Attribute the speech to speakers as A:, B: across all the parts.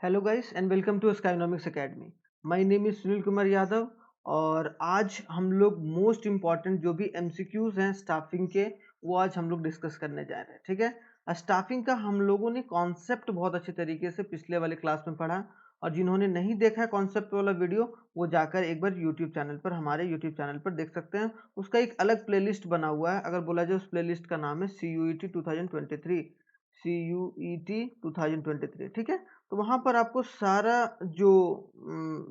A: Hello guys and welcome to Skynomics academy. My name is Sunil Kumar Yadav और आज हम लोग मोस्ट इम्पॉर्टेंट जो भी एमसीक्यूज हैं स्टाफिंग के वो आज हम लोग डिस्कस करने जा रहे हैं। ठीक है, स्टाफिंग का हम लोगों ने कॉन्सेप्ट बहुत अच्छे तरीके से पिछले वाले क्लास में पढ़ा और जिन्होंने नहीं देखा है कॉन्सेप्ट वाला वीडियो वो जाकर एक बार यूट्यूब चैनल पर हमारे यूट्यूब चैनल पर देख सकते हैं। उसका एक अलग प्लेलिस्ट बना हुआ है, अगर बोला जाए उस प्लेलिस्ट का नाम है CUET 2023। CUET 2023, ठीक है। तो वहाँ पर आपको सारा जो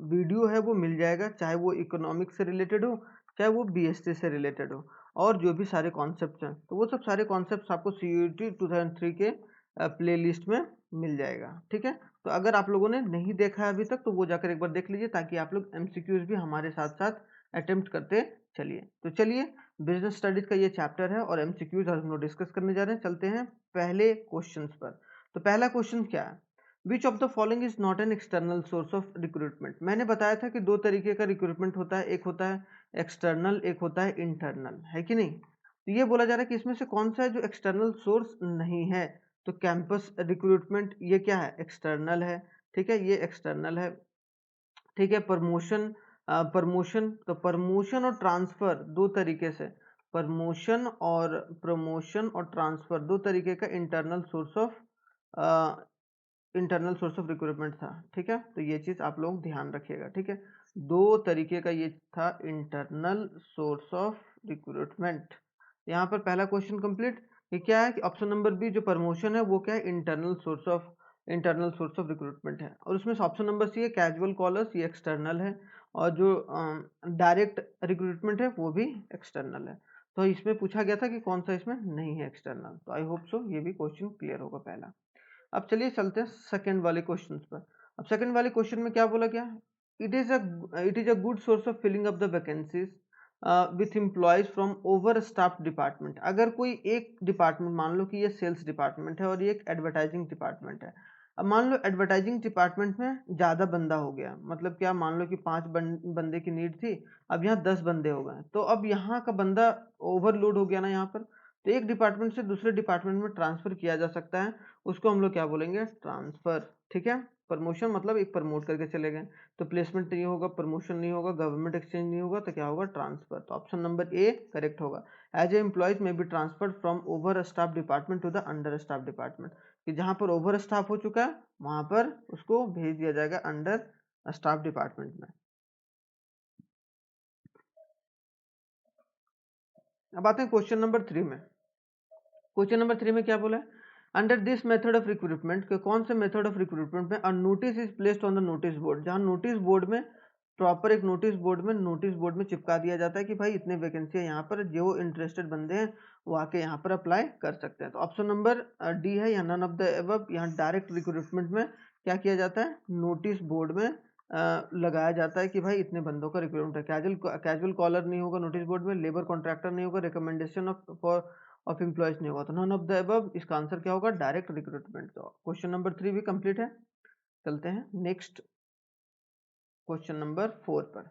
A: वीडियो है वो मिल जाएगा, चाहे वो इकोनॉमिक्स से रिलेटेड हो चाहे वो BST से रिलेटेड हो, और जो भी सारे कॉन्सेप्ट्स हैं तो वो सब सारे कॉन्सेप्ट्स आपको CUET 2003 के प्लेलिस्ट में मिल जाएगा। ठीक है, तो अगर आप लोगों ने नहीं देखा है अभी तक तो वो जाकर एक बार देख लीजिए ताकि आप लोग MCQs भी हमारे साथ साथ अटेम्प्ट करते चलिए। तो चलिए, बिजनेस स्टडीज का ये चैप्टर है और MCQs आज हम लोग डिस्कस करने जा रहे हैं। चलते हैं पहले क्वेश्चंस पर। तो पहला क्वेश्चन क्या है, विच of the following is not an external source of recruitment. मैंने बताया था कि दो तरीके का रिक्रूटमेंट होता है, एक होता है एक्सटर्नल, एक होता है इंटरनल, है कि नहीं। तो ये बोला जा रहा है कि इसमें से कौन सा है जो एक्सटर्नल सोर्स नहीं है। तो कैंपस रिक्रूटमेंट ये क्या है, एक्सटर्नल है। ठीक है, ये एक्सटर्नल है। ठीक है, प्रमोशन, प्रमोशन तो प्रमोशन और ट्रांसफर दो तरीके से, प्रमोशन और ट्रांसफर दो तरीके का इंटरनल सोर्स ऑफ रिक्रूटमेंट था। ठीक है, तो ये चीज आप लोग ध्यान रखिएगा। ठीक है, दो तरीके का ये था इंटरनल सोर्स ऑफ रिक्रूटमेंट। यहाँ पर पहला क्वेश्चन कंप्लीट। ये क्या है कि ऑप्शन नंबर बी जो प्रमोशन है वो क्या है, इंटरनल सोर्स ऑफ रिक्रूटमेंट है। और उसमें ऑप्शन नंबर सी है कैजुअल कॉलर्स, ये एक्सटर्नल है। और जो डायरेक्ट रिक्रूटमेंट है वो भी एक्सटर्नल है। तो इसमें पूछा गया था कि कौन सा इसमें नहीं है एक्सटर्नल, तो आई होप सो ये भी क्वेश्चन क्लियर होगा पहला। अब चलिए चलते हैं सेकंड वाले क्वेश्चन पर। अब सेकंड वाले क्वेश्चन में क्या बोला गया, it is a good source of filling up the vacancies with employees from over staff department. अगर कोई एक डिपार्टमेंट, मान लो कि ये सेल्स डिपार्टमेंट है और ये एक एडवर्टाइजिंग डिपार्टमेंट है। अब मान लो एडवर्टाइजिंग डिपार्टमेंट में ज़्यादा बंदा हो गया, मतलब क्या, मान लो कि 5 बंदे की नीड थी, अब यहाँ 10 बंदे हो गए, तो अब यहाँ का बंदा ओवरलोड हो गया ना यहाँ पर। तो एक डिपार्टमेंट से दूसरे डिपार्टमेंट में ट्रांसफर किया जा सकता है, उसको हम लोग क्या बोलेंगे, ट्रांसफर। ठीक है, प्रमोशन मतलब एक प्रमोट करके चले गए, तो प्लेसमेंट नहीं होगा, प्रमोशन नहीं होगा, गवर्नमेंट एक्सचेंज नहीं होगा, तो क्या होगा, ट्रांसफर। तो ऑप्शन नंबर ए करेक्ट होगा। As a employees may be transfer from over staff department to the under staff department, कि जहां पर ओवर स्टाफ हो चुका है वहां पर उसको भेज दिया जाएगा अंडर स्टाफ डिपार्टमेंट में। अब आते हैं क्वेश्चन नंबर 3 में। क्वेश्चन नंबर 3 में क्या बोला है, under this method of recruitment के कौन से मेथड ऑफ रिक्रूटमेंट में a notice is placed on the notice board, जहां नोटिस बोर्ड में प्रॉपर एक नोटिस बोर्ड में चिपका दिया जाता है कि भाई इतने वैकेंसी है यहाँ पर, जो इंटरेस्टेड बंदे हैं वो आके यहाँ पर अप्लाई कर सकते हैं। तो ऑप्शन नंबर डी है, या नन ऑफ द एबव। यहाँ डायरेक्ट रिक्रूटमेंट में क्या किया जाता है, नोटिस बोर्ड में लगाया जाता है कि भाई इतने बंदों का रिक्रूटमेंट है। कैजुअल कॉलर नहीं होगा नोटिस बोर्ड में, लेबर कॉन्ट्रैक्टर नहीं होगा, रिकमेंडेशन ऑफ एम्प्लॉयज नहीं होगा। तो नन ऑफ द अबव, इसका आंसर क्या होगा, डायरेक्ट रिक्रूटमेंट। तो क्वेश्चन नंबर 3 भी कंप्लीट है। चलते हैं नेक्स्ट क्वेश्चन नंबर 4 पर।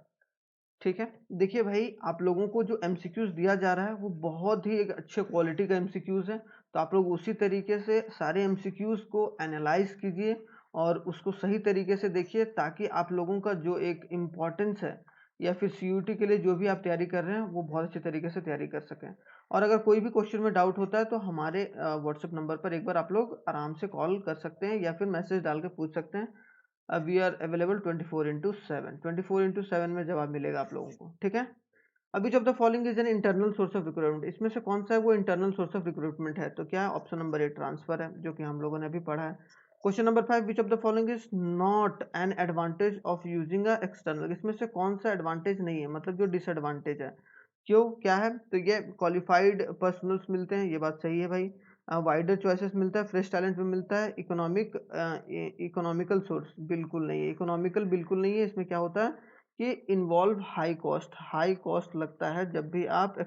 A: ठीक है, देखिए भाई, आप लोगों को जो एमसीक्यूज दिया जा रहा है वो बहुत ही एक अच्छे क्वालिटी का एमसीक्यूज है, तो आप लोग उसी तरीके से सारे एमसीक्यूज को एनालाइज कीजिए और उसको सही तरीके से देखिए, ताकि आप लोगों का जो एक इम्पोर्टेंस है या फिर CUT के लिए जो भी आप तैयारी कर रहे हैं वो बहुत अच्छे तरीके से तैयारी कर सकें। और अगर कोई भी क्वेश्चन में डाउट होता है तो हमारे व्हाट्सएप नंबर पर एक बार आप लोग आराम से कॉल कर सकते हैं या फिर मैसेज डाल के पूछ सकते हैं। वी आर अवेलेबल 24/7 में जवाब मिलेगा आप लोगों को। ठीक है, अभी जब the following is an internal source of recruitment, इसमें से कौन सा है वो इंटरनल सोर्स ऑफ रिक्रूटमेंट है, तो क्या ऑप्शन नंबर ए ट्रांसफर है, जो कि हम लोगों ने अभी पढ़ा है। Question number 5, which of the following is not an advantage of using a external, इसमें से कौन सा एडवांटेज नहीं है, मतलब जो डिसएडवांटेज है। क्यों, क्या है, तो ये क्वालिफाइड पर्सनल्स मिलते हैं, ये बात सही है भाई। वाइडर चॉइसेस मिलता है, फ्रेश टैलेंट भी मिलता है, इकोनॉमिकल सोर्स बिल्कुल नहीं है, इकोनॉमिकल बिल्कुल नहीं है। इसमें क्या होता है कि इन्वॉल्व हाई कॉस्ट लगता है जब भी आप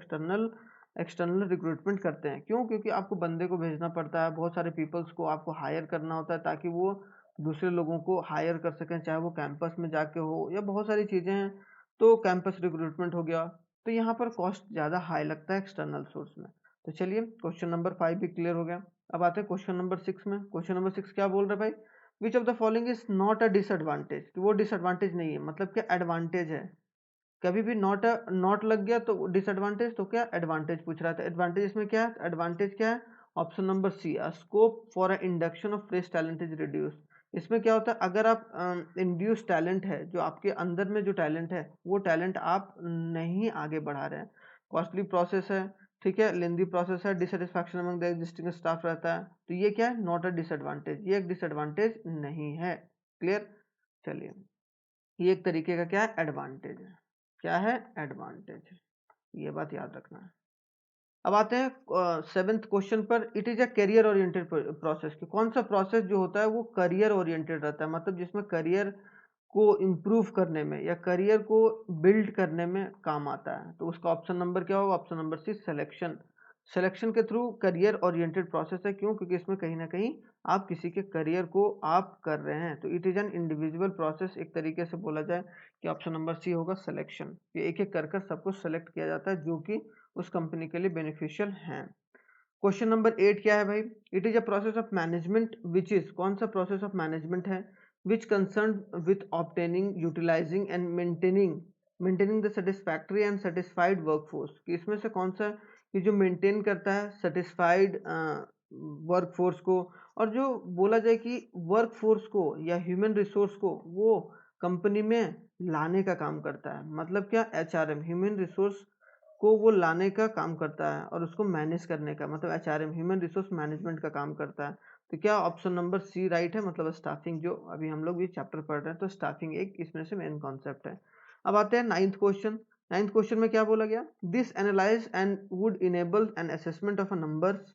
A: एक्सटर्नल रिक्रूटमेंट करते हैं। क्यों, क्योंकि आपको बंदे को भेजना पड़ता है, बहुत सारे पीपल्स को आपको हायर करना होता है ताकि वो दूसरे लोगों को हायर कर सकें, चाहे वो कैंपस में जाके हो या बहुत सारी चीज़ें हैं। तो कैंपस रिक्रूटमेंट हो गया, तो यहाँ पर कॉस्ट ज़्यादा हाई लगता है एक्सटर्नल सोर्स में। तो चलिए, क्वेश्चन नंबर 5 भी क्लियर हो गया। अब आते हैं क्वेश्चन नंबर 6 में। क्वेश्चन नंबर 6 क्या बोल रहा है भाई, विच of the following is not a disadvantage, वो डिसएडवांटेज नहीं है, मतलब क्या एडवांटेज है। कभी भी नॉट लग गया तो डिसएडवांटेज, तो क्या एडवांटेज पूछ रहा था। एडवांटेज इसमें क्या है, एडवांटेज क्या है, option number C, scope for a induction of fresh talent is reduce. इसमें क्या होता है, अगर आप इंड्यूस टैलेंट है, जो आपके अंदर में जो टैलेंट है, वो टैलेंट आप नहीं आगे बढ़ा रहे हैं, कॉस्टली प्रोसेस है, ठीक है, लेंदी प्रोसेस है, dissatisfaction among the existing staff रहता है, तो ये क्या है, नॉट अ डिसएडवांटेज, ये एक डिसएडवांटेज नहीं है। क्लियर, चलिए, ये एक तरीके का क्या है, एडवांटेज है। क्या है, एडवांटेज, ये बात याद रखना है। अब आते हैं सेवेंथ क्वेश्चन पर, it is a career oriented process, कि कौन सा प्रोसेस जो होता है वो करियर ओरिएंटेड रहता है, मतलब जिसमें करियर को इम्प्रूव करने में या करियर को बिल्ड करने में काम आता है। तो उसका ऑप्शन नंबर क्या होगा, option number C, selection. Selection के थ्रू करियर ओरिएंटेड प्रोसेस है, क्यों, क्योंकि इसमें कहीं ना कहीं आप किसी के करियर को आप कर रहे हैं। तो it is an individual process, एक तरीके से बोला जाए कि ऑप्शन नंबर सी होगा सिलेक्शन, ये एक एक कर सबको सेलेक्ट किया जाता है जो कि उस कंपनी के लिए बेनिफिशियल हैं। क्वेश्चन नंबर 8 क्या है भाई, it is a process of management which is, कौन सा प्रोसेस ऑफ मैनेजमेंट है, which concern with obtaining, utilising and maintaining the satisfactory and satisfied workforce, कि इसमें से कौन सा कि जो मेंटेन करता है सेटिस्फाइड वर्कफोर्स को, और जो बोला जाए कि वर्कफोर्स को या ह्यूमन रिसोर्स को वो कंपनी में लाने का काम करता है, मतलब क्या, एचआरएम, ह्यूमन रिसोर्स को वो लाने का काम करता है और उसको मैनेज करने का, मतलब एचआरएम, ह्यूमन रिसोर्स मैनेजमेंट का काम करता है। तो क्या ऑप्शन नंबर सी राइट है, मतलब स्टाफिंग, जो अभी हम लोग ये चैप्टर पढ़ रहे हैं, तो स्टाफिंग एक इसमें से मेन कॉन्सेप्ट है। अब आते हैं नाइन्थ क्वेश्चन। नाइन्थ क्वेश्चन में क्या बोला गया, this analyse and would enable an assessment of a numbers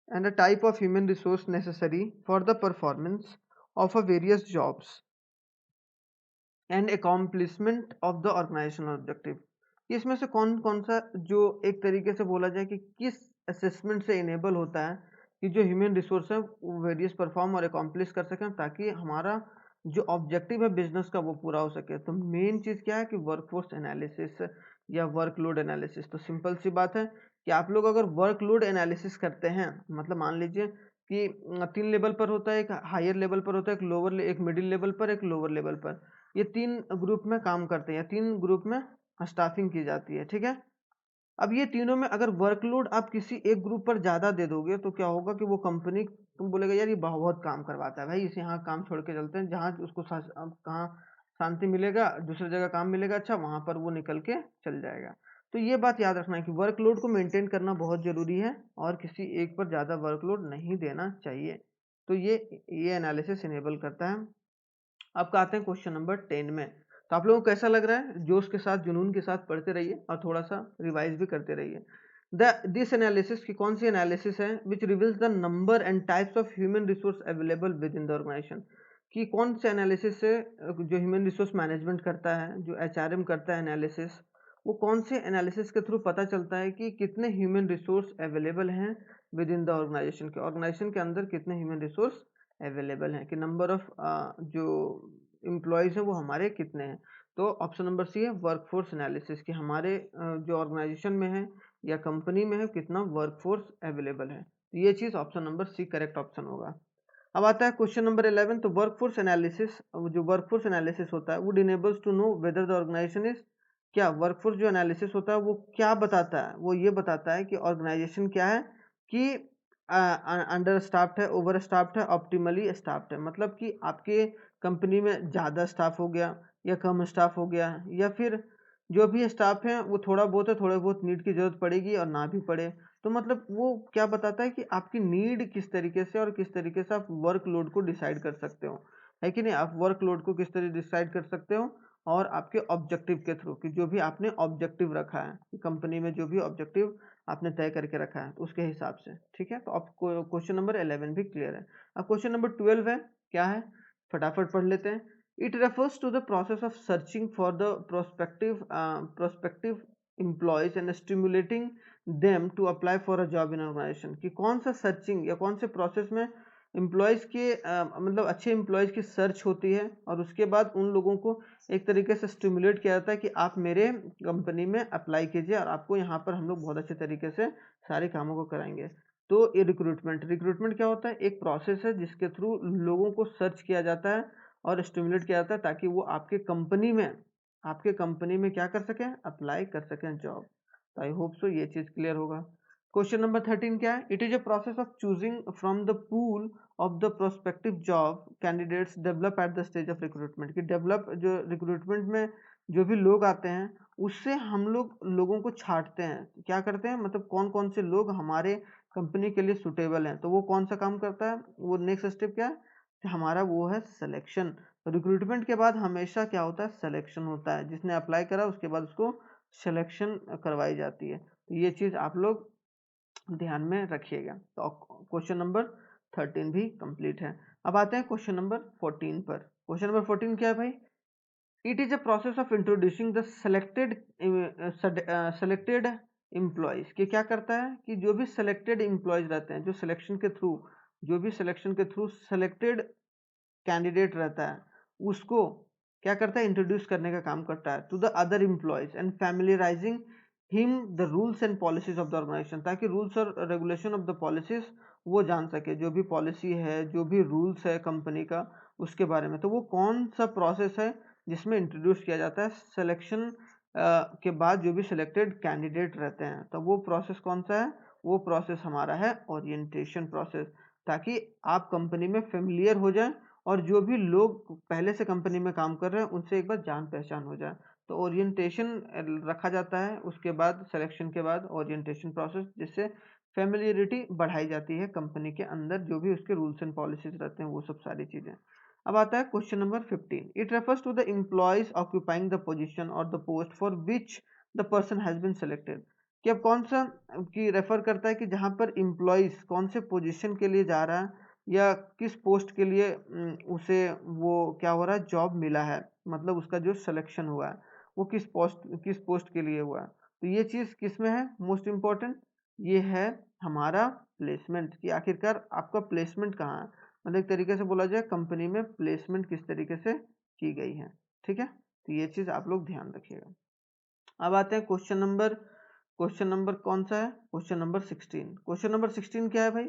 A: and a type of human resource necessary for the performance of a various jobs and accomplishment of the organizational objective। इसमें से कौन कौन सा जो एक तरीके से बोला जाए कि किस असेसमेंट से इनेबल होता है कि जो ह्यूमन रिसोर्स है वो वेरियस परफॉर्म और अकॉम्प्लिश कर सकें, ताकि हमारा जो ऑब्जेक्टिव है बिजनेस का वो पूरा हो सके। तो मेन चीज़ क्या है कि वर्कफोर्स एनालिसिस या वर्कलोड एनालिसिस। तो सिंपल सी बात है कि आप लोग अगर वर्कलोड एनालिसिस करते हैं, मतलब मान लीजिए कि 3 लेवल पर होता है, एक हायर लेवल पर होता है, एक लोअर, एक मिडिल लेवल पर, एक लोअर लेवल पर, ये 3 ग्रुप में काम करते हैं, 3 ग्रुप में स्टाफिंग की जाती है, ठीक है। अब ये तीनों में अगर वर्कलोड आप किसी एक ग्रुप पर ज़्यादा दे दोगे तो क्या होगा कि वो कंपनी, तुम बोलेगा यार ये बहुत काम करवाता है भाई, इसे यहाँ काम छोड़ के चलते हैं, जहाँ उसको कहाँ शांति मिलेगा, दूसरी जगह काम मिलेगा अच्छा, वहाँ पर वो निकल के चल जाएगा। तो ये बात याद रखना है कि वर्कलोड को मेंटेन करना बहुत ज़रूरी है और किसी एक पर ज़्यादा वर्कलोड नहीं देना चाहिए। तो ये एनालिसिस इनेबल करता है। अब आते हैं क्वेश्चन नंबर 10 में। तो आप लोगों को कैसा लग रहा है, जोश के साथ, जुनून के साथ पढ़ते रहिए और थोड़ा सा रिवाइज भी करते रहिए। दिस एनालिसिस की कौन सी एनालिसिस है, which reveals the number and types of human resource available within the organisation, कि कौन से एनालिसिस से जो ह्यूमन रिसोर्स मैनेजमेंट करता है, जो एचआरएम करता है एनालिसिस, वो कौन से एनालिसिस के थ्रू पता चलता है कि कितने ह्यूमन रिसोर्स अवेलेबल हैं विद इन द ऑर्गेनाइजेशन, के ऑर्गेनाइजेशन के अंदर कितने ह्यूमन रिसोर्स अवेलेबल हैं, कि नंबर ऑफ जो एम्प्लॉयज़ हैं वो हमारे कितने हैं। तो ऑप्शन नंबर सी है वर्कफोर्स एनालिसिस, कि हमारे जो ऑर्गेनाइजेशन में है या कंपनी में है कितना वर्कफोर्स अवेलेबल है। तो ये चीज़ ऑप्शन नंबर सी करेक्ट ऑप्शन होगा। अब आता है क्वेश्चन नंबर 11। तो वर्कफोर्स एनालिसिस, जो वर्कफोर्स एनालिसिस होता है, would enables to know whether the organisation is, क्या वर्कफोर्स जो एनालिसिस होता है वो क्या बताता है, वो ये बताता है कि ऑर्गेनाइजेशन क्या है, कि अंडर स्टाफ्ड है, ओवर स्टाफ्ड है, ऑप्टिमली स्टाफ्ड है, मतलब कि आपके कंपनी में ज़्यादा स्टाफ हो गया या कम स्टाफ हो गया, या फिर जो भी स्टाफ है वो थोड़ा बहुत है, थोड़े बहुत नीड की जरूरत पड़ेगी और ना भी पड़े। तो मतलब वो क्या बताता है कि आपकी नीड किस तरीके से और किस तरीके से आप वर्कलोड को डिसाइड कर सकते हो, है कि नहीं, आप वर्कलोड को किस तरह डिसाइड कर सकते हो, और आपके ऑब्जेक्टिव के थ्रू, कि जो भी आपने ऑब्जेक्टिव रखा है कंपनी में, जो भी ऑब्जेक्टिव आपने तय करके रखा है, तो उसके हिसाब से, ठीक है। तो आपको क्वेश्चन नंबर 11 भी क्लियर है। अब क्वेश्चन नंबर 12 है, क्या है, फटाफट पढ़ लेते हैं। It refers to the process of searching for the prospective employees and stimulating them to apply for a job in organization, कि कौन सा सर्चिंग या कौन से प्रोसेस में एम्प्लॉयज़ के मतलब अच्छे एम्प्लॉयज़ की सर्च होती है, और उसके बाद उन लोगों को एक तरीके से स्टिमुलेट किया जाता है कि आप मेरे कंपनी में अप्लाई कीजिए और आपको यहाँ पर हम लोग बहुत अच्छे तरीके से सारे कामों को कराएंगे। तो ये रिक्रूटमेंट क्या होता है? एक प्रोसेस है जिसके थ्रू लोगों को सर्च किया जाता है और स्टिमुलेट किया जाता है ताकि वो आपके कंपनी में क्या कर सकें? अप्लाई कर सकें जॉब। तो आई होप सो ये चीज़ क्लियर होगा। क्वेश्चन नंबर 13 क्या है? It is a process of choosing from the pool of the prospective job candidates develop at the stage of recruitment. कि डेवलप जो रिक्रूटमेंट में जो भी लोग आते हैं उससे हम लोग लोगों को छांटते हैं। क्या करते हैं? मतलब कौन कौन से लोग हमारे कंपनी के लिए सुटेबल हैं। तो वो कौन सा काम करता है? वो नेक्स्ट स्टेप क्या है कि हमारा वो है सिलेक्शन। रिक्रूटमेंट के बाद हमेशा क्या होता है? सिलेक्शन होता है। जिसने अप्लाई करा उसके बाद उसको सिलेक्शन करवाई जाती है। तो ये चीज़ आप लोग ध्यान में रखिएगा। तो क्वेश्चन नंबर 13 भी कंप्लीट है। अब आते हैं क्वेश्चन नंबर 14 पर। क्वेश्चन नंबर 14 क्या है भाई? It is a process of introducing the selected employees. कि क्या करता है कि जो भी सेलेक्टेड एम्प्लॉयज रहते हैं, जो भी सिलेक्शन के थ्रू सेलेक्टेड कैंडिडेट रहता है उसको क्या करता है? इंट्रोड्यूस करने का काम करता है to the other employees and familiarising him the rules and policies of the organisation. ताकि रूल्स और रेगुलेशन ऑफ द पॉलिसीज वो जान सके, जो भी पॉलिसी है, जो भी रूल्स है कंपनी का, उसके बारे में। तो वो कौन सा प्रोसेस है जिसमें इंट्रोड्यूस किया जाता है सिलेक्शन के बाद जो भी सिलेक्टेड कैंडिडेट रहते हैं? तो वो प्रोसेस कौन सा है? वो प्रोसेस हमारा है ओरिएंटेशन प्रोसेस। ताकि आप कंपनी में फेमिलियर हो जाए और जो भी लोग पहले से कंपनी में काम कर रहे हैं उनसे एक बार जान पहचान हो जाए। तो ओरिएंटेशन रखा जाता है। उसके बाद सिलेक्शन के बाद ओरिएंटेशन प्रोसेस, जिससे फेमिलियरिटी बढ़ाई जाती है कंपनी के अंदर, जो भी उसके रूल्स एंड पॉलिसीज रहते हैं वो सब सारी चीज़ें। अब आता है question number 15। It refers to the employees occupying the position और the post for which the person has been selected. कि अब कौन सा की रेफर करता है कि जहां पर एम्प्लॉयज कौन से पोजीशन के लिए जा रहा है या किस पोस्ट के लिए उसे वो क्या हो रहा है? जॉब मिला है। मतलब उसका जो सिलेक्शन हुआ है वो किस पोस्ट के लिए हुआ है। तो ये चीज़ किस में है मोस्ट इम्पोर्टेंट? ये है हमारा प्लेसमेंट। कि आखिरकार आपका प्लेसमेंट कहाँ है। मतलब एक तरीके से बोला जाए कंपनी में प्लेसमेंट किस तरीके से की गई है। ठीक है, तो ये चीज़ आप लोग ध्यान रखिएगा। अब आते हैं क्वेश्चन नंबर कौन सा है? Question number 16। क्वेश्चन नंबर 16 क्या है भाई?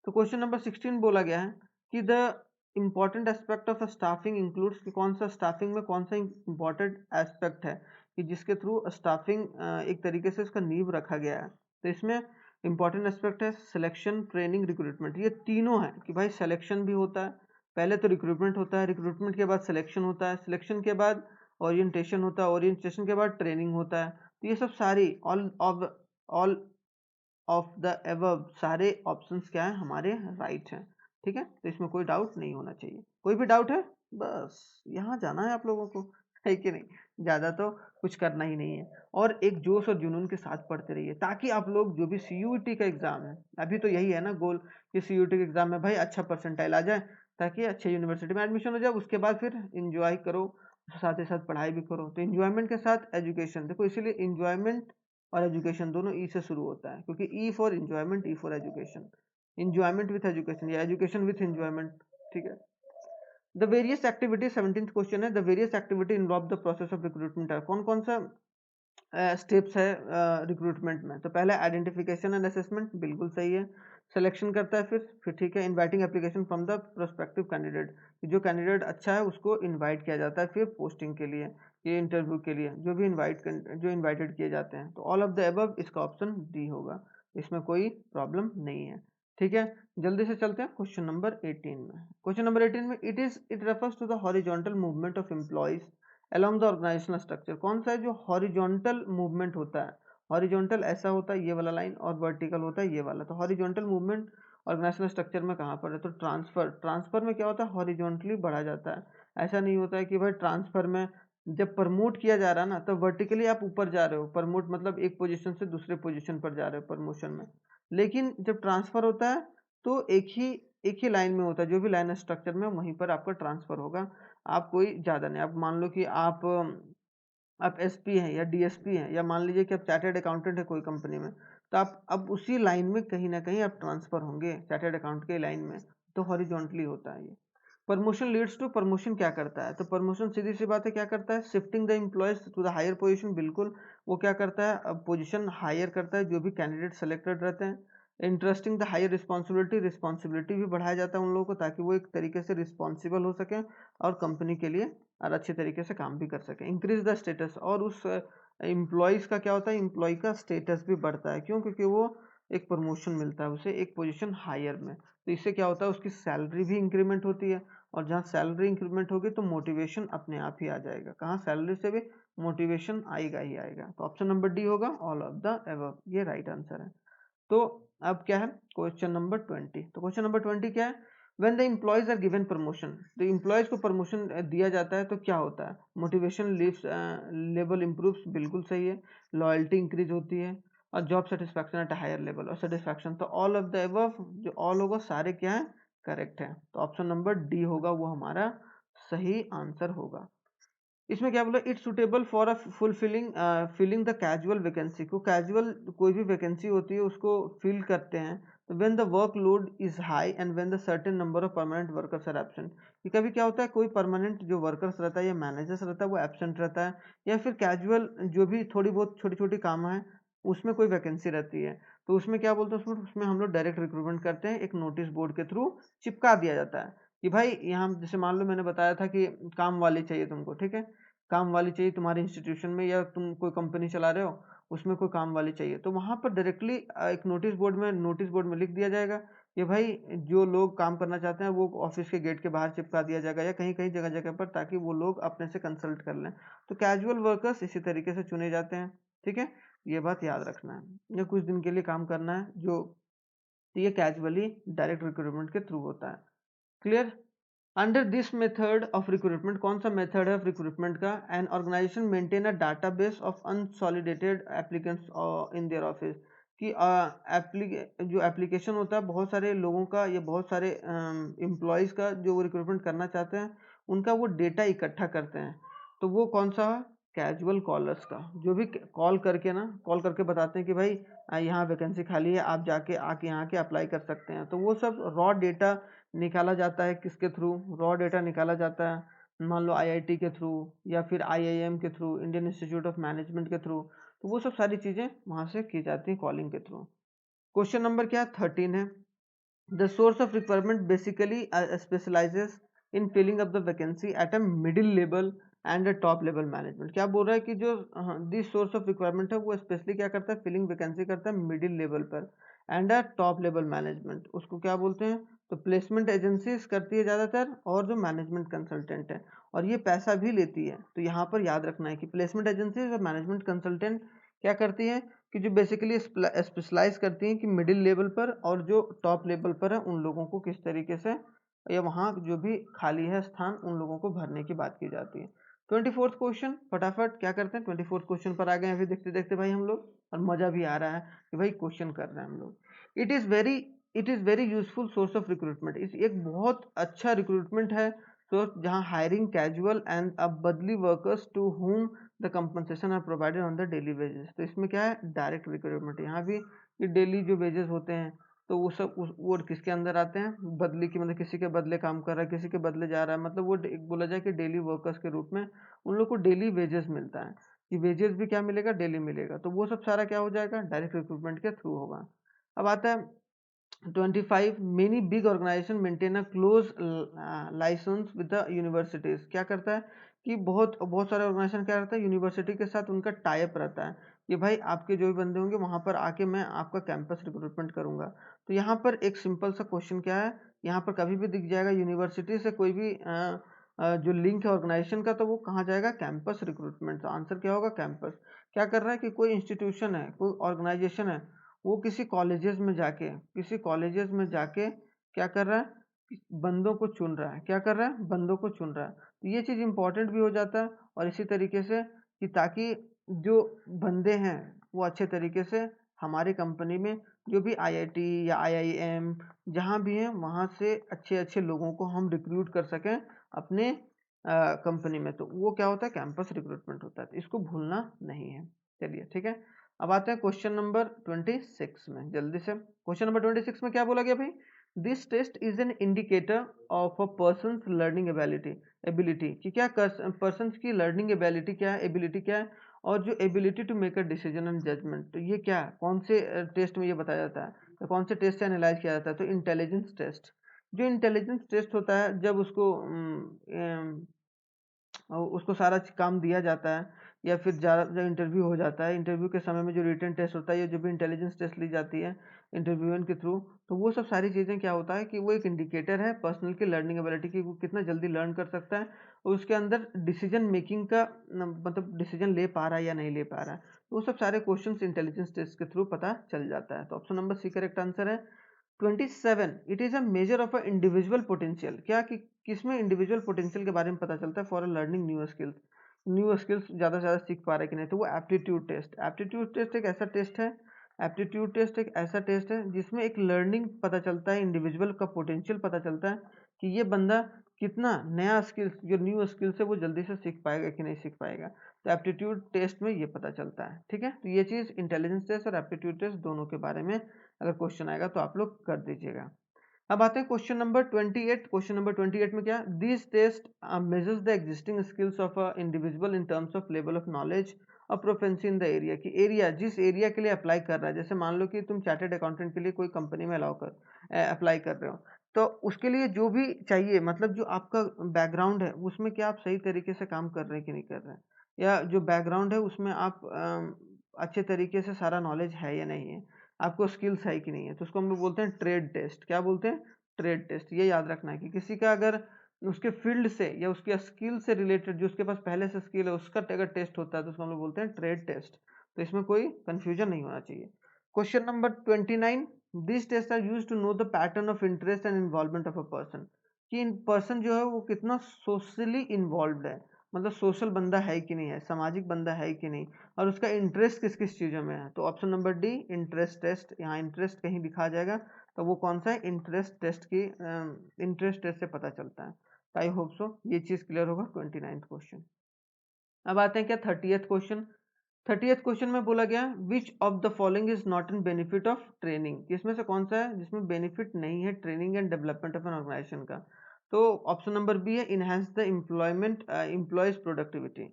A: तो क्वेश्चन नंबर 16 बोला गया है कि the important aspect of staffing includes. कि कौन सा स्टाफिंग में कौन सा इम्पॉर्टेंट एस्पेक्ट है कि जिसके थ्रू स्टाफिंग एक तरीके से उसका नींव रखा गया है। तो इसमें इंपॉर्टेंट एस्पेक्ट है सिलेक्शन, ट्रेनिंग, रिक्रूटमेंट। ये तीनों है कि भाई सिलेक्शन भी होता है, पहले तो रिक्रूटमेंट होता है, रिक्रूटमेंट के बाद सिलेक्शन होता है, सिलेक्शन के बाद ओरिएंटेशन होता है, ओरिएंटेशन के बाद ट्रेनिंग होता है। तो ये सब सारी ऑल ऑफ द एबव सारे ऑप्शंस क्या है? हमारे राइट हैं। ठीक है, तो इसमें कोई डाउट नहीं होना चाहिए। कोई भी डाउट है बस यहाँ जाना है आप लोगों को, है कि नहीं? ज़्यादा तो कुछ करना ही नहीं है। और एक जोश और जुनून के साथ पढ़ते रहिए ताकि आप लोग जो भी सीयूईटी का एग्जाम है, अभी तो यही है ना गोल कि सीयूईटी के एग्जाम में भाई अच्छा परसेंटाइल आ जाए ताकि अच्छे यूनिवर्सिटी में एडमिशन हो जाए। उसके बाद फिर इंजॉय करो, साथ ही साथ पढ़ाई भी करो। तो इंजॉयमेंट के साथ एजुकेशन, देखो इसीलिए इंजॉयमेंट और एजुकेशन दोनों ई से शुरू होता है, क्योंकि E for enjoyment, E for education. Enjoyment with education या एजुकेशन विथ इंजॉयमेंट। ठीक है। The various activity, 17th question है, the various activity involve the process of recruitment है। कौन कौन सा स्टेप्स है रिक्रूटमेंट में? तो पहले आइडेंटिफिकेशन एंड असेसमेंट, बिल्कुल सही है। सिलेक्शन करता है, फिर ठीक है। Inviting application from the prospective candidate, जो कैंडिडेट अच्छा है उसको इनवाइट किया जाता है फिर पोस्टिंग के लिए, ये इंटरव्यू के लिए जो इनवाइटेड किए जाते हैं। तो ऑल ऑफ द अबव इसका ऑप्शन डी होगा, इसमें कोई प्रॉब्लम नहीं है। ठीक है, जल्दी से चलते हैं क्वेश्चन नंबर 18 में। क्वेश्चन नंबर 18 में it refers to the horizontal movement of employees along the organizational structure. कौन सा है जो हॉरिजॉन्टल मूवमेंट होता है? हॉरिजॉन्टल ऐसा होता है ये वाला लाइन, और वर्टिकल होता है ये वाला। तो हॉरिजॉन्टल मूवमेंट ऑर्गेनाइजेशनल स्ट्रक्चर में कहाँ पर है? तो ट्रांसफर में क्या होता है? हॉरिजॉन्टली बढ़ा जाता है। ऐसा नहीं होता है कि भाई ट्रांसफर में जब प्रमोट किया जा रहा है ना, तो वर्टिकली आप ऊपर जा रहे हो। प्रमोट मतलब एक पोजीशन से दूसरे पोजीशन पर जा रहे हो प्रमोशन में। लेकिन जब ट्रांसफर होता है तो एक ही लाइन में होता है, जो भी लाइन स्ट्रक्चर में वहीं पर आपका ट्रांसफर होगा। आप कोई ज़्यादा नहीं, आप मान लो कि आप एसपी हैं या डीएसपी हैं, या मान लीजिए कि आप चार्टर्ड अकाउंटेंट है कोई कंपनी में, तो आप अब उसी लाइन में कहीं ना कहीं आप ट्रांसफर होंगे चार्टर्ड अकाउंट के लाइन में। तो हॉरिजॉन्टली होता है ये। प्रमोशन लीड्स टू, प्रमोशन क्या करता है? तो प्रमोशन सीधी सी बात है क्या करता है? Shifting the employees to the higher position. बिल्कुल, वो क्या करता है? अब पोजीशन हायर करता है जो भी कैंडिडेट सेलेक्टेड रहते हैं। Interesting the higher responsibility, responsibility भी बढ़ाया जाता है उन लोगों को ताकि वो एक तरीके से रिस्पॉन्सिबल हो सकें और कंपनी के लिए और अच्छे तरीके से काम भी कर सकें। इंक्रीज द स्टेटस, और उस एम्प्लॉयज़ का क्या होता है, एम्प्लॉय का स्टेटस भी बढ़ता है। क्यों? क्योंकि वो एक प्रमोशन मिलता है उसे एक पोजीशन हायर में, तो इससे क्या होता है उसकी सैलरी भी इंक्रीमेंट होती है, और जहाँ सैलरी इंक्रीमेंट होगी तो मोटिवेशन अपने आप ही आ जाएगा। कहाँ? सैलरी से भी मोटिवेशन आएगा ही आएगा। तो ऑप्शन नंबर डी होगा ऑल ऑफ द अबव, ये राइट आंसर है। तो अब क्या है क्वेश्चन नंबर 20। तो क्वेश्चन नंबर 20 क्या है? When the employees are given promotion, तो एम्प्लॉयज को प्रमोशन दिया जाता है तो क्या होता है? मोटिवेशन लेवल इंप्रूव्स, बिल्कुल सही है। लॉयल्टी इंक्रीज होती है और job satisfaction at higher level, और सेटिस्फैक्शन, तो ऑल ऑफ द अबव जो ऑल होगा सारे क्या है? करेक्ट है। तो ऑप्शन नंबर डी होगा वो हमारा सही आंसर होगा। इसमें क्या बोला? It's suitable for a fulfilling filling the casual vacancy, को कैजुअल कोई भी वैकेंसी होती है उसको फिल करते हैं। तो when the workload is high and when the certain number of permanent workers are absent, कि कभी क्या होता है कोई परमानेंट जो वर्कर्स रहता है या मैनेजर्स रहता है वो एब्सेंट रहता है, या फिर कैजुअल जो भी थोड़ी बहुत छोटी छोटी काम है उसमें कोई वैकेंसी रहती है, तो उसमें क्या बोलते हैं, उसमें हम लोग डायरेक्ट रिक्रूटमेंट करते हैं, एक नोटिस बोर्ड के थ्रू चिपका दिया जाता है कि भाई यहाँ जैसे मान लो मैंने बताया था कि काम वाली चाहिए तुमको, ठीक है, काम वाली चाहिए तुम्हारे इंस्टीट्यूशन में या तुम कोई कंपनी चला रहे हो उसमें कोई काम वाली चाहिए, तो वहां पर डायरेक्टली एक नोटिस बोर्ड में लिख दिया जाएगा कि भाई जो लोग काम करना चाहते हैं वो ऑफिस के गेट के बाहर चिपका दिया जाएगा या कहीं कहीं जगह जगह पर, ताकि वो लोग अपने से कंसल्ट कर लें। तो कैजुअल वर्कर्स इसी तरीके से चुने जाते हैं, ठीक है, ये बात याद रखना है। या कुछ दिन के लिए काम करना है जो, तो ये कैजुअली डायरेक्ट रिक्रूटमेंट के थ्रू होता है। Clear? Under this method of recruitment, कौन सा मेथड है रिक्रूटमेंट का? An organisation maintain a database of unsolicited applicants in their office, कि जो एप्लीकेशन होता है बहुत सारे लोगों का या बहुत सारे एम्प्लॉयज़ का जो वो रिक्रूटमेंट करना चाहते हैं उनका वो डेटा इकट्ठा करते हैं। तो वो कौन सा? कैजुअल कॉलर्स का, जो भी कॉल करके बताते हैं कि भाई यहाँ वैकेंसी खाली है, आप जाके आके यहाँ के अप्लाई कर सकते हैं। तो वो सब रॉ डेटा निकाला जाता है, किसके थ्रू? रॉ डेटा निकाला जाता है, मान लो आईआईटी के थ्रू या फिर आईआईएम के through, Indian institute of management के थ्रू, तो वो सब सारी चीज़ें वहाँ से की जाती हैं कॉलिंग के थ्रू। क्वेश्चन नंबर क्या? 13 है। The source of requirement basically specializes in filling up the vacancy at a middle level and a top level management. क्या बोल रहा है कि जो दिस सोर्स ऑफ रिक्वायरमेंट है वो स्पेशली क्या करता है? फिलिंग वैकेंसी करता है मिडिल लेवल पर and a top level management, उसको क्या बोलते हैं? तो प्लेसमेंट एजेंसीज करती है ज़्यादातर, और जो मैनेजमेंट कंसल्टेंट है, और ये पैसा भी लेती है। तो यहाँ पर याद रखना है कि प्लेसमेंट एजेंसीज और मैनेजमेंट कंसल्टेंट क्या करती है कि जो बेसिकली स्पेशलाइज करती हैं कि मिडिल लेवल पर और जो टॉप लेवल पर है उन लोगों को किस तरीके से, या वहाँ जो भी खाली है स्थान उन लोगों को भरने की बात की जाती है। 24th क्वेश्चन, फटाफट क्या करते हैं 24th क्वेश्चन पर आ गए अभी देखते देखते भाई हम लोग, और मजा भी आ रहा है कि भाई क्वेश्चन कर रहे हैं हम लोग। It is very useful source of recruitment, इस एक बहुत अच्छा रिक्रूटमेंट है सोर्स जहाँ hiring casual and badli workers to whom the compensation are provided on the daily wages. तो इसमें क्या है? Direct recruitment. यहाँ भी ये डेली जो वेजेस होते हैं तो वो सब वो किसके अंदर आते हैं? बदली की, मतलब किसी के बदले काम कर रहा है, किसी के बदले जा रहा है, मतलब वो एक बोला जाए कि डेली वर्कर्स के रूप में उन लोग को डेली वेजेस मिलता है, कि वेजेस भी क्या मिलेगा? डेली मिलेगा। तो वो सब सारा क्या हो जाएगा? डायरेक्ट रिक्रूटमेंट के थ्रू होगा। अब आता है 25, many big organization maintain a close license with the universities. क्या करता है कि बहुत बहुत सारे ऑर्गेनाइजेशन क्या करता है? यूनिवर्सिटी के साथ उनका टाई अप रहता है कि भाई आपके जो भी बंदे होंगे वहां पर आके मैं आपका कैंपस रिक्रूटमेंट करूंगा। तो यहाँ पर एक सिंपल सा क्वेश्चन क्या है, यहाँ पर कभी भी दिख जाएगा यूनिवर्सिटी से कोई भी जो लिंक है ऑर्गेनाइजेशन का, तो वो कहाँ जाएगा? Campus recruitment. तो आंसर क्या होगा? कैंपस। क्या कर रहा है कि कोई इंस्टीट्यूशन है, कोई ऑर्गेनाइजेशन है, वो किसी कॉलेजेस में जाके क्या कर रहा है? बंदों को चुन रहा है। क्या कर रहा है? बंदों को चुन रहा है। तो ये चीज़ इंपॉर्टेंट भी हो जाता है, और इसी तरीके से कि ताकि जो बंदे हैं वो अच्छे तरीके से हमारी कंपनी में जो भी आईआईटी या आईआईएम जहाँ भी हैं वहाँ से अच्छे अच्छे लोगों को हम रिक्रूट कर सकें अपने कंपनी में। तो वो क्या होता है? कैंपस रिक्रूटमेंट होता है। तो इसको भूलना नहीं है। चलिए ठीक है। अब आते हैं क्वेश्चन नंबर 26 में, जल्दी से। क्वेश्चन नंबर 26 में क्या बोला गया भाई? This test is an indicator of a person learning ability, कि क्या पर्सन की लर्निंग एबिलिटी क्या है, एबिलिटी क्या है, और जो ability to make a decision and judgment. तो ये क्या, कौन से टेस्ट में ये बताया जाता है तो कौन से टेस्ट से एनालाइज किया जाता है? तो इंटेलिजेंस टेस्ट। जो इंटेलिजेंस टेस्ट होता है जब उसको सारा काम दिया जाता है या फिर ज़्यादा जब इंटरव्यू हो जाता है, इंटरव्यू के समय में जो रिटन टेस्ट होता है या जो भी इंटेलिजेंस टेस्ट ली जाती है इंटरव्यूअर के थ्रू, तो वो सब सारी चीज़ें क्या होता है कि वो एक इंडिकेटर है पर्सनल की लर्निंग एबिलिटी की, वो कितना जल्दी लर्न कर सकता है और उसके अंदर डिसीजन मेकिंग का मतलब डिसीजन ले पा रहा है या नहीं ले पा रहा है। तो वो सब सारे क्वेश्चन इंटेलिजेंस टेस्ट के थ्रू पता चल जाता है। तो ऑप्शन नंबर सी करेक्ट आंसर है। 27 it is a measure of a individual potential. क्या कि किसमें इंडिविजुअल पोटेंशियल के बारे में पता चलता है? For a learning new skills, new skills ज़्यादा से ज़्यादा सीख पा रहे कि नहीं, तो वो एप्टीट्यूड टेस्ट। एप्टीट्यूड टेस्ट एक ऐसा टेस्ट है, एप्टीट्यूड टेस्ट एक ऐसा टेस्ट है जिसमें एक लर्निंग पता चलता है, इंडिविजुअल का पोटेंशियल पता चलता है कि ये बंदा कितना नया स्किल्स, जो न्यू स्किल्स है वो जल्दी से सीख पाएगा कि नहीं सीख पाएगा। तो एप्टीट्यूड टेस्ट में ये पता चलता है। ठीक है, तो ये चीज़ इंटेलिजेंस टेस्ट और एप्टीट्यूड टेस्ट दोनों के बारे में अगर क्वेश्चन आएगा तो आप लोग कर दीजिएगा। अब आते हैं क्वेश्चन नंबर 28। क्वेश्चन नंबर 28 में क्या, this test measures the existing skills of a individual in terms of level of knowledge और प्रोफेंसी इन द एरिया। की एरिया, जिस एरिया के लिए अप्लाई कर रहा है, जैसे मान लो कि तुम चार्टेड अकाउंटेंट के लिए कोई कंपनी में अप्लाई कर रहे हो, तो उसके लिए जो भी चाहिए, मतलब जो आपका बैकग्राउंड है उसमें क्या आप सही तरीके से काम कर रहे हैं कि नहीं कर रहे हैं, या जो बैकग्राउंड है उसमें आप अच्छे तरीके से सारा नॉलेज है या नहीं है, आपको स्किल्स है कि नहीं है। तो उसको हम लोग बोलते हैं ट्रेड टेस्ट। क्या बोलते हैं? Trade test. ये याद रखना है कि किसी का अगर उसके फील्ड से या उसके स्किल से रिलेटेड, जो उसके पास पहले से स्किल है, उसका अगर टेस्ट होता है तो उसको हम लोग बोलते हैं ट्रेड टेस्ट। तो इसमें कोई कंफ्यूजन नहीं होना चाहिए। Question number 29, this test are used to know the pattern of interest and involvement of a person. कि पर्सन जो है वो कितना सोशली इन्वॉल्व है, मतलब सोशल बंदा है कि नहीं है, सामाजिक बंदा है कि नहीं, और उसका इंटरेस्ट किस किस चीज़ों में है। तो option number D, interest test. यहाँ इंटरेस्ट कहीं लिखा जाएगा तो वो कौन सा है? इंटरेस्ट टेस्ट की, इंटरेस्ट टेस्ट से पता चलता है। तो आई होप सो ये चीज़ क्लियर होगा। 29th question. अब आते हैं क्या 30th क्वेश्चन। 30th क्वेश्चन में बोला गया which of the following is not in benefit of training. इसमें से कौन सा है जिसमें बेनिफिट नहीं है training and development of an organization का? तो ऑप्शन नंबर बी है, enhance the employment employees productivity.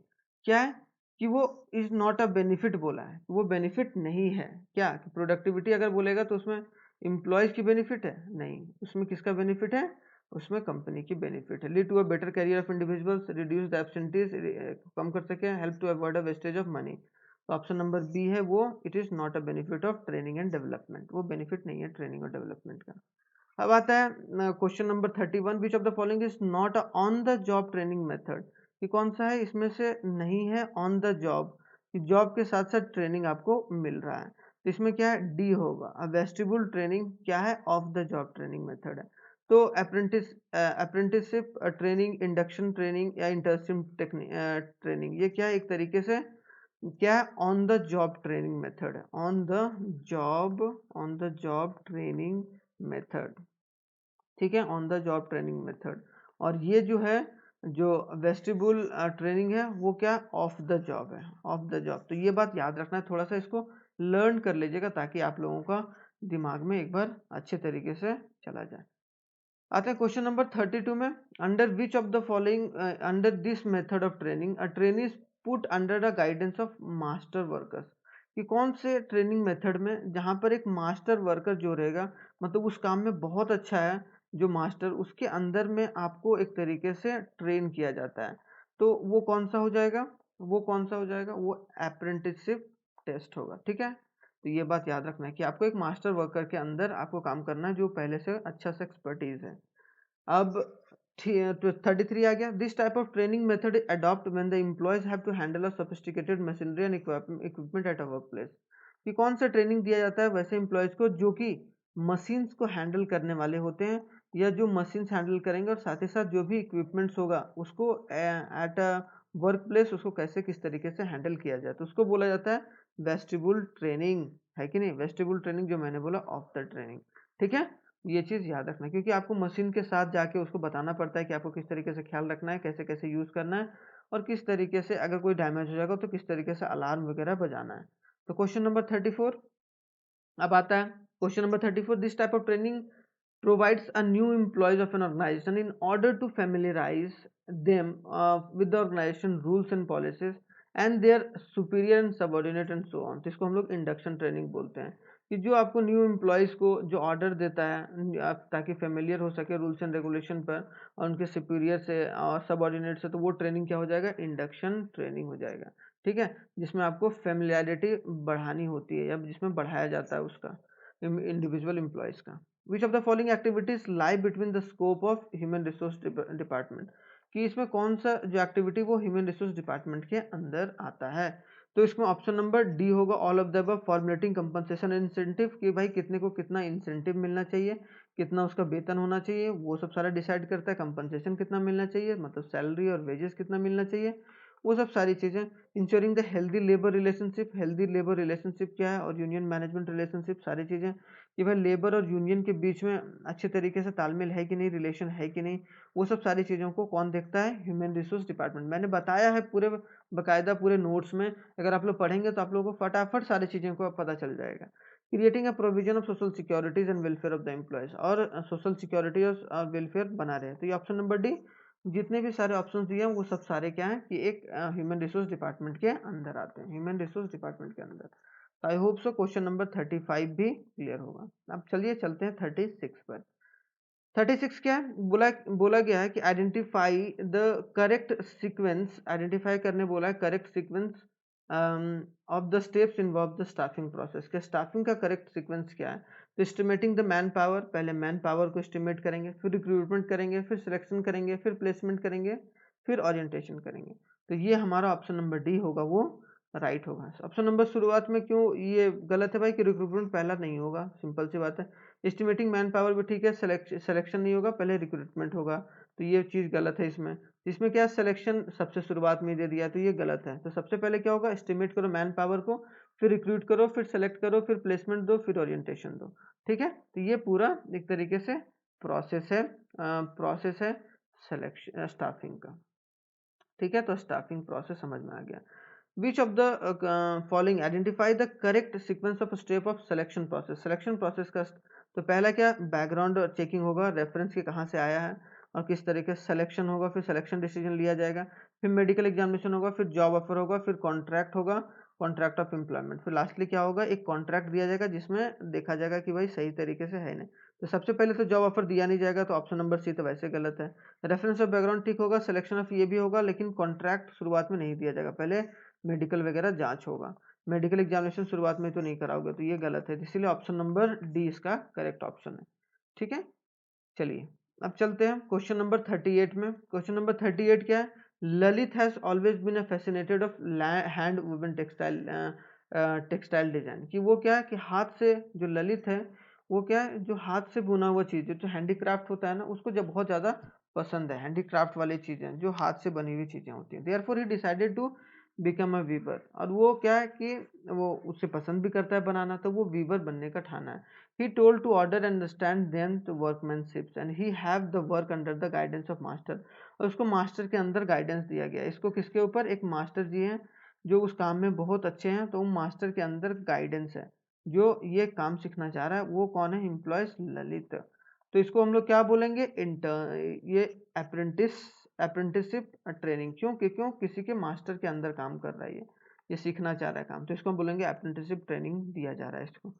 A: क्या है कि वो इज नॉट अ बेनिफिट बोला है, वो बेनिफिट नहीं है। क्या कि प्रोडक्टिविटी अगर बोलेगा तो उसमें एम्प्लॉयज की बेनिफिट है? नहीं, उसमें किसका बेनिफिट है? उसमें कंपनी की बेनिफिट है। Lead to a better career of individuals, reduce the absentees, कम कर सके, help to avoid a wastage of money. तो ऑप्शन नंबर बी है वो, it is not a benefit of training and development. वो benefit नहीं है ट्रेनिंग और डेवलपमेंट का। अब आता है question number 31, which of the following is not on the job training method. कि कौन सा है इसमें से नहीं है ऑन द जॉब, कि जॉब के साथ साथ ट्रेनिंग आपको मिल रहा है। तो इसमें क्या है? डी होगा। वेस्टिबुल ट्रेनिंग क्या है? Off the job training method है। तो अप्रेंटिसशिप ट्रेनिंग, इंडक्शन ट्रेनिंग या इंटर्नशिप ट्रेनिंग, ये क्या है? एक तरीके से क्या है? On the job training method है। On the job training method. ठीक है, on the job training method. और ये जो है, जो वेस्टिबुल ट्रेनिंग है, वो क्या? ऑफ द जॉब है, ऑफ द जॉब। तो ये बात याद रखना है, थोड़ा सा इसको लर्न कर लीजिएगा ताकि आप लोगों का दिमाग में एक बार अच्छे तरीके से चला जाए। आते हैं क्वेश्चन नंबर 32 में, under which of the following, under this method of training a trainee is put under the guidance of master workers. कि कौन से ट्रेनिंग मेथड में जहां पर एक मास्टर वर्कर जो रहेगा, मतलब उस काम में बहुत अच्छा है, जो मास्टर, उसके अंदर में आपको एक तरीके से ट्रेन किया जाता है। तो वो कौन सा हो जाएगा? वो कौन सा हो जाएगा? वो अप्रेंटिसशिप टेस्ट होगा। ठीक है, तो ये बात याद रखना है कि आपको एक मास्टर वर्कर के अंदर आपको काम करना है जो पहले से अच्छा से एक्सपर्टीज है। अब 33 आ गया, this type of training method adopt when the employees have to handle a sophisticated machinery and equipment at a work place. कि कौन सा ट्रेनिंग दिया जाता है वैसे एम्प्लॉयज को जो कि मशीन्स को हैंडल करने वाले होते हैं, या जो मशीन्स हैंडल करेंगे और साथ ही साथ जो भी इक्विपमेंट्स होगा उसको एट अ वर्क प्लेस उसको कैसे किस तरीके से हैंडल किया जाए, तो उसको बोला जाता है वेस्टिबुल ट्रेनिंग। है कि नहीं? वेस्टिबुल ट्रेनिंग जो मैंने बोला, ऑफ द ट्रेनिंग। ठीक है, ये चीज़ याद रखना है, क्योंकि आपको मशीन के साथ जाके उसको बताना पड़ता है कि आपको किस तरीके से ख्याल रखना है, कैसे कैसे यूज़ करना है, और किस तरीके से अगर कोई डैमेज हो जाएगा तो किस तरीके से अलार्म वगैरह बजाना है। तो क्वेश्चन नंबर 34 अब आता है। Question number 34, this type of training provides a new employees of an organization in order to familiarize them with the organization rules and policies and their superior and subordinate and so on। तो इसको हम लोग induction training बोलते हैं। कि जो आपको new employees को जो ऑर्डर देता है ताकि फेमिलियर हो सके रूल्स एंड रेगुलेशन पर और उनके सुपीरियर से और सबऑर्डिनेट से, तो वो ट्रेनिंग क्या हो जाएगा, इंडक्शन ट्रेनिंग हो जाएगा। ठीक है, जिसमें आपको फेमिलियरिटी बढ़ानी होती है या जिसमें बढ़ाया जाता है उसका इंडिविजुअल एम्प्लॉयज़ का। विच of the following activities lie between the scope of human resource department, कि इसमें कौन सा जो एक्टिविटी वो ह्यूमन रिसोर्स डिपार्टमेंट के अंदर आता है। तो इसमें ऑप्शन नंबर डी होगा, all of the above, formulating compensation incentive, कि भाई कितने को कितना इंसेंटिव मिलना चाहिए, कितना उसका वेतन होना चाहिए, वो सब सारा डिसाइड करता है। कंपनसेशन कितना मिलना चाहिए, मतलब सैलरी और वेजेस कितना मिलना चाहिए, वो सब सारी चीज़ें। Ensuring the healthy labour relationship, healthy labour relationship क्या है, और यूनियन मैनेजमेंट रिलेशनशिप, सारी चीज़ें कि भाई लेबर और यूनियन के बीच में अच्छे तरीके से तालमेल है कि नहीं, रिलेशन है कि नहीं, वो सब सारी चीज़ों को कौन देखता है, ह्यूमन रिसोर्स डिपार्टमेंट। मैंने बताया है पूरे बकायदा पूरे नोट्स में, अगर आप लोग पढ़ेंगे तो आप लोगों को फटाफट सारी चीज़ों को पता चल जाएगा। Creating a provision of social securities and welfare of the employees, और सोशल सिक्योरिटी और वेलफेयर बना रहे हैं। तो ये ऑप्शन नंबर डी, जितने भी सारे ऑप्शन दिए हैं वो सब सारे क्या हैं कि एक ह्यूमन रिसोर्स डिपार्टमेंट के अंदर आते हैं, ह्यूमन रिसोर्स डिपार्टमेंट के अंदर। तो I hope so question number 35 भी क्लियर होगा। अब चलिए चलते हैं 36 पर। 36 क्या है, बोला बोला गया है कि identify the correct sequence, identify करने बोला है correct sequence of the steps involve the staffing process, के स्टाफिंग का करेक्ट सीक्वेंस क्या है। तो एस्टिमेटिंग द मैन पावर, पहले मैन पावर को एस्टिमेट करेंगे, फिर रिक्रूटमेंट करेंगे, फिर सिलेक्शन करेंगे, फिर प्लेसमेंट करेंगे, फिर ओरिएंटेशन करेंगे। तो ये हमारा ऑप्शन नंबर डी होगा, वो राइट होगा। ऑप्शन नंबर शुरुआत में क्यों ये गलत है भाई, कि रिक्रूटमेंट पहला नहीं होगा, सिंपल सी बात है। एस्टिमेटिंग मैन पावर भी ठीक है, सिलेक्शन नहीं होगा, पहले रिक्रूटमेंट होगा, तो ये चीज़ गलत है इसमें। इसमें क्या सिलेक्शन सबसे शुरुआत में दे दिया, तो ये गलत है। तो सबसे पहले क्या होगा, एस्टिमेट करो मैन पावर को, फिर रिक्रूट करो, फिर सेलेक्ट करो, फिर प्लेसमेंट दो, फिर ओरिएंटेशन दो। ठीक है, तो ये पूरा एक तरीके से प्रोसेस है सिलेक्शन स्टाफिंग का। ठीक है, तो स्टाफिंग प्रोसेस समझ में आ गया। Which of the following, identify the correct sequence of step of selection process, selection process का। तो पहला क्या, बैकग्राउंड चेकिंग होगा, रेफरेंस के कहाँ से आया है और किस तरीके से सिलेक्शन होगा, फिर सिलेक्शन डिसीजन लिया जाएगा, फिर मेडिकल एग्जामिनेशन होगा, फिर जॉब ऑफर होगा, फिर कॉन्ट्रैक्ट होगा, कॉन्ट्रैक्ट ऑफ एम्प्लॉयमेंट, फिर लास्टली क्या होगा, एक कॉन्ट्रैक्ट दिया जाएगा जिसमें देखा जाएगा कि भाई सही तरीके से है नहीं। तो सबसे पहले तो जॉब ऑफर दिया नहीं जाएगा, तो ऑप्शन नंबर सी तो वैसे गलत है। रेफरेंस ऑफ बैकग्राउंड ठीक होगा, सिलेक्शन ऑफ ये भी होगा, लेकिन कॉन्ट्रैक्ट शुरुआत में नहीं दिया जाएगा, पहले मेडिकल वगैरह जांच होगा। मेडिकल एग्जामिनेशन शुरुआत में तो नहीं कराओगे, तो ये गलत है, इसीलिए ऑप्शन नंबर डी इसका करेक्ट ऑप्शन है। ठीक है, चलिए अब चलते हैं क्वेश्चन नंबर 38 में। क्वेश्चन नंबर 38 क्या है, Lalit has always been fascinated of hand woven textile design, कि वो क्या है कि हाथ से, जो ललित है वो क्या है, जो हाथ से बुना हुआ चीज, जो हैंडीक्राफ्ट होता है ना, उसको जब बहुत ज्यादा पसंद है, हैंडीक्राफ्ट वाली चीजें, जो हाथ से बनी हुई चीजें होती हैं। Therefore he decided to become a weaver, और वो क्या है कि वो उससे पसंद भी करता है बनाना, तो वो वीवर बनने का ठाना है। He told to order and understand them to workmanship and he have the work under the guidance of master, और उसको मास्टर के अंदर गाइडेंस दिया गया। इसको किसके ऊपर, एक मास्टर जी हैं जो उस काम में बहुत अच्छे हैं, तो मास्टर के अंदर गाइडेंस है। जो ये काम सीखना चाह रहा है वो कौन है, एम्प्लॉयज ललित। तो इसको हम लोग क्या बोलेंगे, इंटर, ये अप्रेंटिसशिप ट्रेनिंग। क्यों किसी के मास्टर के अंदर काम कर रहा है, ये सीखना चाह रहा है काम, तो इसको हम बोलेंगे अप्रेंटिसशिप ट्रेनिंग दिया जा रहा है इसको।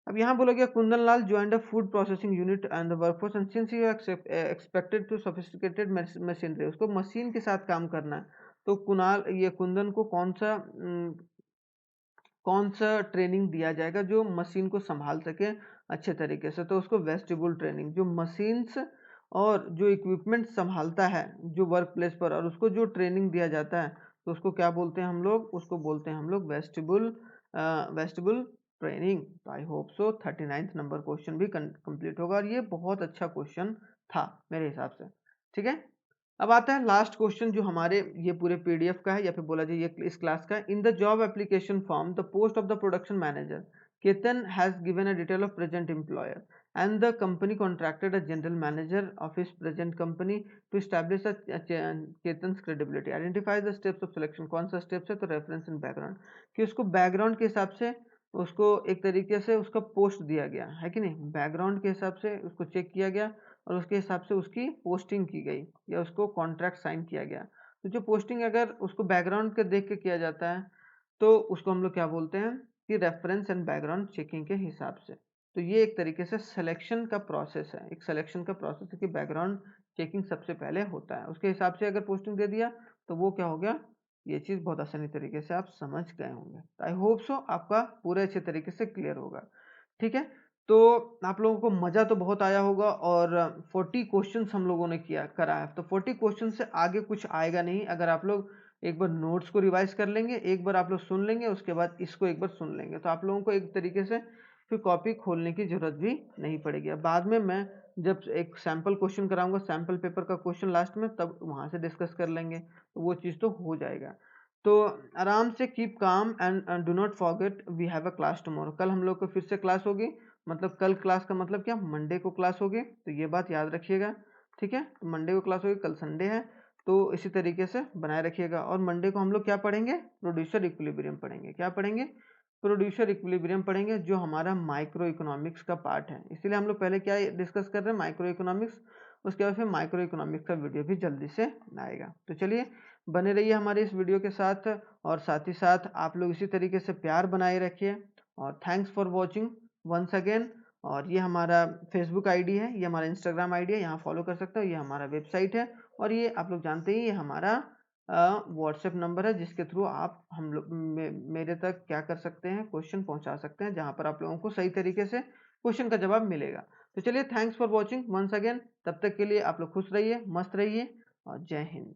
A: अब यहाँ बोला गया Kundan Lal joined a food processing unit and the workforce and since you expected to sophisticated machinery, उसको मशीन के साथ काम करना है। तो कुणाल, ये कुंदन को कौन सा ट्रेनिंग दिया जाएगा जो मशीन को संभाल सके अच्छे तरीके से, तो उसको वेस्टिबुल ट्रेनिंग, जो मशीन्स और जो इक्विपमेंट संभालता है जो वर्क प्लेस पर, और उसको जो ट्रेनिंग दिया जाता है, तो उसको क्या बोलते हैं हम लोग, उसको बोलते हैं हम लोग वेस्टिबुल ट्रेनिंग। तो I hope so 39 number question भी कंप्लीट होगा, और ये बहुत अच्छा क्वेश्चन था मेरे हिसाब से। ठीक है, अब आता है लास्ट क्वेश्चन जो हमारे ये पूरे पीडीएफ का है, या फिर बोला जाए ये इस क्लास का। In the job application form the post of the production manager Ketan has given a detail of present employer and the company contracted a general manager of his present company to establish Ketan credibility, identify the steps of selection, कौन सा steps है, तो reference in background, कि उसको background के हिसाब से उसको एक तरीके से उसका पोस्ट दिया गया है कि नहीं, बैकग्राउंड के हिसाब से उसको चेक किया गया और उसके हिसाब से उसकी पोस्टिंग की गई या उसको कॉन्ट्रैक्ट साइन किया गया। तो जो पोस्टिंग अगर उसको बैकग्राउंड के देख के किया जाता है, तो उसको हम लोग क्या बोलते हैं कि रेफरेंस एंड बैकग्राउंड चेकिंग के हिसाब से। तो ये एक तरीके से सिलेक्शन का प्रोसेस है, एक सिलेक्शन का प्रोसेस है कि बैकग्राउंड चेकिंग सबसे पहले होता है, उसके हिसाब से अगर पोस्टिंग दे दिया तो वो क्या हो गया, ये चीज़ बहुत आसानी तरीके से आप समझ गए होंगे। आई होप सो आपका पूरे अच्छे तरीके से क्लियर होगा। ठीक है, तो आप लोगों को मज़ा तो बहुत आया होगा और 40 क्वेश्चंस हम लोगों ने किया करा है, तो 40 क्वेश्चन से आगे कुछ आएगा नहीं। अगर आप लोग एक बार नोट्स को रिवाइज कर लेंगे, एक बार आप लोग सुन लेंगे, उसके बाद इसको एक बार सुन लेंगे, तो आप लोगों को एक तरीके से फिर कॉपी खोलने की जरूरत भी नहीं पड़ेगी। अब बाद में मैं जब एक सैम्पल क्वेश्चन कराऊंगा, सैम्पल पेपर का क्वेश्चन लास्ट में, तब वहां से डिस्कस कर लेंगे, तो वो चीज़ तो हो जाएगा। तो आराम से keep calm and do not forget we have a class tomorrow. कल हम लोग को फिर से क्लास होगी, मतलब कल क्लास का मतलब क्या, मंडे को क्लास होगी, तो ये बात याद रखिएगा। ठीक है, तो मंडे को क्लास होगी, कल संडे है, तो इसी तरीके से बनाए रखिएगा। और मंडे को हम लोग क्या पढ़ेंगे, प्रोड्यूसर इक्विलिब्रियम पढ़ेंगे। क्या पढ़ेंगे, प्रोड्यूसर इक्विलिब्रियम पढ़ेंगे, जो हमारा माइक्रो इकोनॉमिक्स का पार्ट है। इसीलिए हम लोग पहले क्या डिस्कस कर रहे हैं, माइक्रो इकोनॉमिक्स, उसके बाद फिर माइक्रो इकोनॉमिक्स का वीडियो भी जल्दी से आएगा। तो चलिए बने रहिए हमारे इस वीडियो के साथ, और साथ ही साथ आप लोग इसी तरीके से प्यार बनाए रखिए। और thanks for watching once again. और ये हमारा फेसबुक आईडी है, ये हमारा इंस्टाग्राम आईडी है, यहाँ फॉलो कर सकते हो, ये हमारा वेबसाइट है, और ये आप लोग जानते ही ये हमारा व्हाट्सएप नंबर है, जिसके थ्रू आप हम लोग मेरे तक क्या कर सकते हैं, क्वेश्चन पहुंचा सकते हैं, जहां पर आप लोगों को सही तरीके से क्वेश्चन का जवाब मिलेगा। तो चलिए thanks for watching once again, तब तक के लिए आप लोग खुश रहिए, मस्त रहिए, और जय हिंद।